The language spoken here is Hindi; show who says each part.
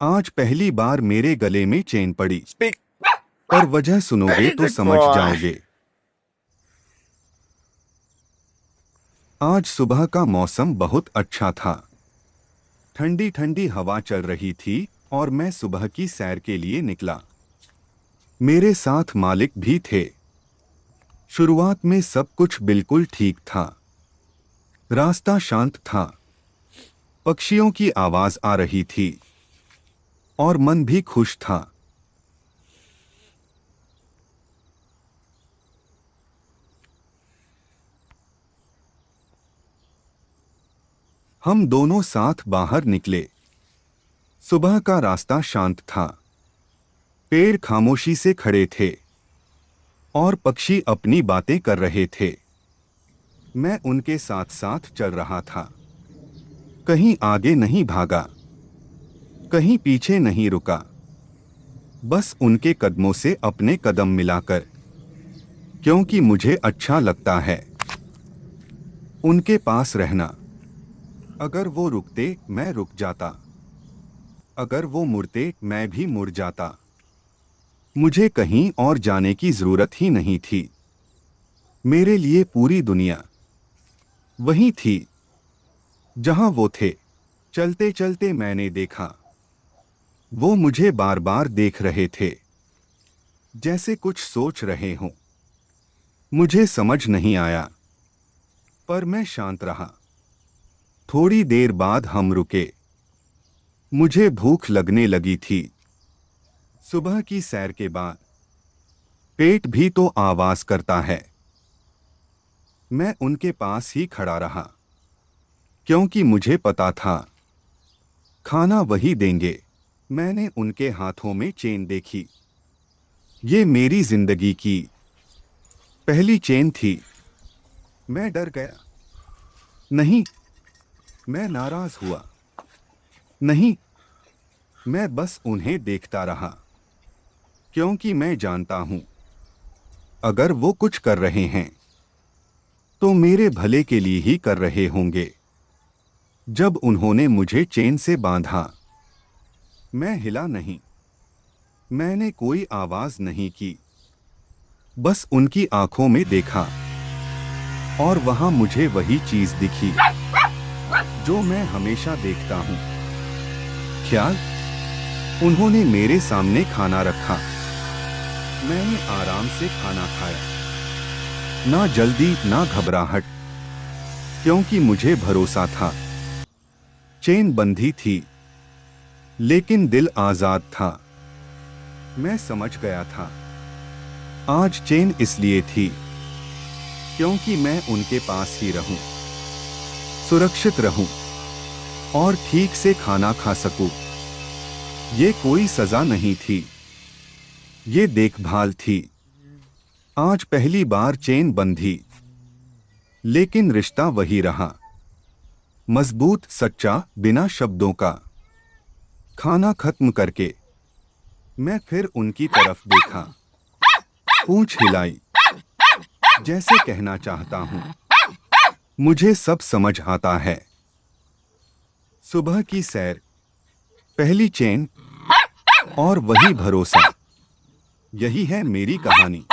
Speaker 1: आज पहली बार मेरे गले में चेन पड़ी,
Speaker 2: Speak.
Speaker 1: पर वजह सुनोगे तो
Speaker 2: Good
Speaker 1: समझ
Speaker 2: boy.
Speaker 1: जाओगे। आज सुबह का मौसम बहुत अच्छा था। ठंडी ठंडी हवा चल रही थी और मैं सुबह की सैर के लिए निकला। मेरे साथ मालिक भी थे। शुरुआत में सब कुछ बिल्कुल ठीक था। रास्ता शांत था, पक्षियों की आवाज आ रही थी और मन भी खुश था। हम दोनों साथ बाहर निकले। सुबह का रास्ता शांत था। पेड़ खामोशी से खड़े थे और पक्षी अपनी बातें कर रहे थे। मैं उनके साथ साथ चल रहा था। कहीं आगे नहीं भागा, कहीं पीछे नहीं रुका, बस उनके कदमों से अपने कदम मिलाकर, क्योंकि मुझे अच्छा लगता है उनके पास रहना। अगर वो रुकते मैं रुक जाता, अगर वो मुड़ते मैं भी मुड़ जाता। मुझे कहीं और जाने की जरूरत ही नहीं थी। मेरे लिए पूरी दुनिया वही थी जहां वो थे। चलते चलते मैंने देखा, वो मुझे बार बार देख रहे थे, जैसे कुछ सोच रहे हों। मुझे समझ नहीं आया, पर मैं शांत रहा। थोड़ी देर बाद हम रुके। मुझे भूख लगने लगी थी। सुबह की सैर के बाद पेट भी तो आवाज करता है। मैं उनके पास ही खड़ा रहा, क्योंकि मुझे पता था खाना वही देंगे। मैंने उनके हाथों में चेन देखी। ये मेरी जिंदगी की पहली चेन थी। मैं डर गया नहीं, मैं नाराज हुआ नहीं, मैं बस उन्हें देखता रहा, क्योंकि मैं जानता हूं अगर वो कुछ कर रहे हैं तो मेरे भले के लिए ही कर रहे होंगे। जब उन्होंने मुझे चेन से बांधा, मैं हिला नहीं, मैंने कोई आवाज नहीं की, बस उनकी आंखों में देखा और वहां मुझे वही चीज दिखी जो मैं हमेशा देखता हूं, ख्याल। उन्होंने मेरे सामने खाना रखा। मैंने आराम से खाना खाया, ना जल्दी ना घबराहट, क्योंकि मुझे भरोसा था। चेन बंधी थी, लेकिन दिल आजाद था। मैं समझ गया था आज चेन इसलिए थी क्योंकि मैं उनके पास ही रहूं, सुरक्षित रहूं और ठीक से खाना खा सकूं। ये कोई सजा नहीं थी, ये देखभाल थी। आज पहली बार चेन बंधी, लेकिन रिश्ता वही रहा, मजबूत, सच्चा, बिना शब्दों का। खाना खत्म करके मैं फिर उनकी तरफ देखा, पूंछ हिलाई, जैसे कहना चाहता हूं मुझे सब समझ आता है। सुबह की सैर, पहली चेन और वही भरोसा, यही है मेरी कहानी।